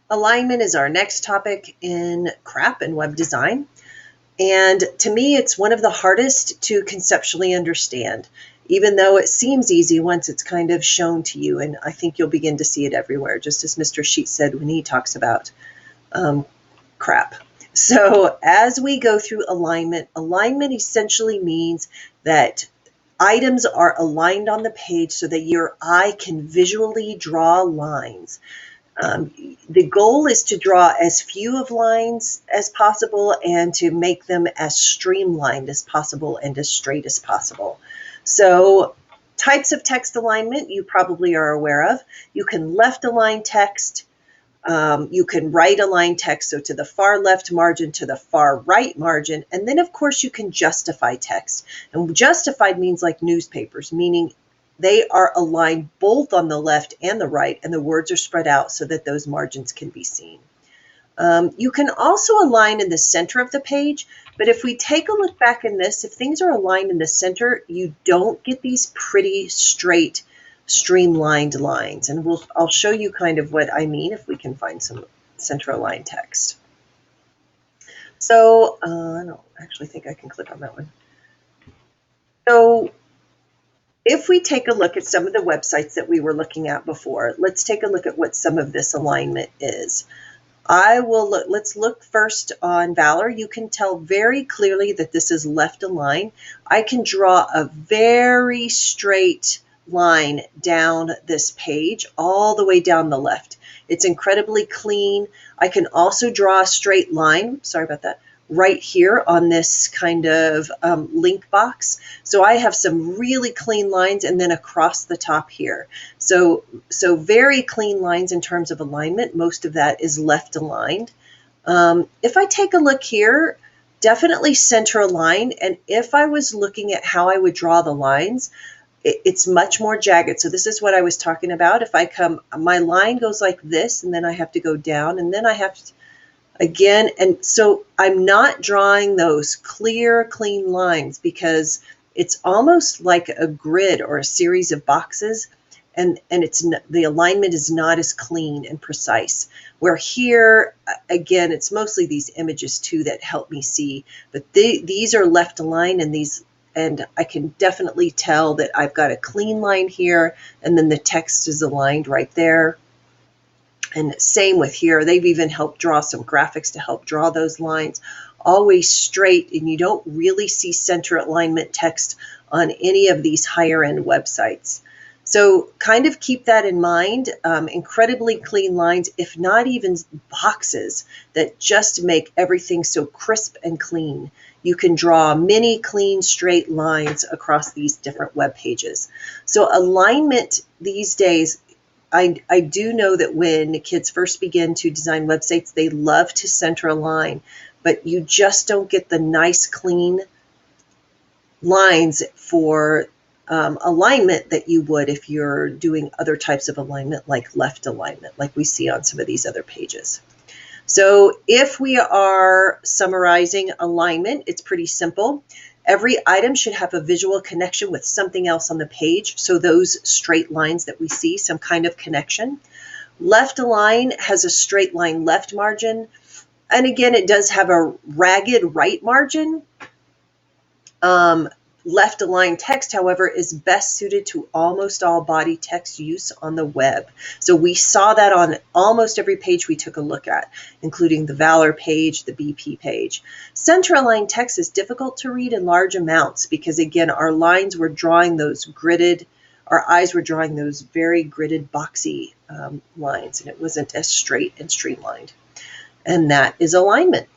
Alignment is our next topic in CRAP and web design. And to me, it's one of the hardest to conceptually understand, even though it seems easy once it's kind of shown to you. And I think you'll begin to see it everywhere, just as Mr. Sheet said when he talks about CRAP. So as we go through alignment, alignment essentially means that items are aligned on the page so that your eye can visually draw lines. The goal is to draw as few of lines as possible and to make them as streamlined as possible and as straight as possible. So types of text alignment you probably are aware of. You can left align text. You can right align text, so to the far left margin, to the far right margin. And then, of course, you can justify text. And justified means like newspapers, meaning they are aligned both on the left and the right, and the words are spread out so that those margins can be seen. You can also align in the center of the page, but if we take a look back in this, if things are aligned in the center, you don't get these pretty straight, streamlined lines. And I'll show you kind of what I mean if we can find some center aligned text. So I don't actually think I can click on that one. So if we take a look at some of the websites that we were looking at before, let's take a look at what some of this alignment is. Let's look first on Valor. You can tell very clearly that this is left aligned. I can draw a very straight line down this page, all the way down the left. It's incredibly clean. I can also draw a straight line, sorry about that, right here on this kind of link box. So I have some really clean lines, and then across the top here. So very clean lines in terms of alignment. Most of that is left aligned. If I take a look here, definitely center align. And if I was looking at how I would draw the lines, it's much more jagged. So this is what I was talking about. If I come, my line goes like this, and then I have to go down, and then I have to again, and so I'm not drawing those clear, clean lines because it's almost like a grid or a series of boxes, and the alignment is not as clean and precise. Where here, again, it's mostly these images too that help me see, but these are left aligned, and I can definitely tell that I've got a clean line here, and then the text is aligned right there. And same with here. They've even helped draw some graphics to help draw those lines. Always straight, and you don't really see center alignment text on any of these higher end websites. So kind of keep that in mind. Incredibly clean lines, if not even boxes, that just make everything so crisp and clean. You can draw many clean, straight lines across these different web pages. So alignment these days, I do know that when kids first begin to design websites, they love to center align, but you just don't get the nice, clean lines for alignment that you would if you're doing other types of alignment, like left alignment, like we see on some of these other pages. So if we are summarizing alignment, it's pretty simple. Every item should have a visual connection with something else on the page. So those straight lines that we see, some kind of connection. Left align has a straight line left margin. And again, it does have a ragged right margin. Left align text, however, is best suited to almost all body text use on the web. So we saw that on almost every page we took a look at, including the Valor page, the BP page. Center aligned text is difficult to read in large amounts because, again, our lines were drawing those gridded, our eyes were drawing those very gridded, boxy lines, and it wasn't as straight and streamlined. And that is alignment.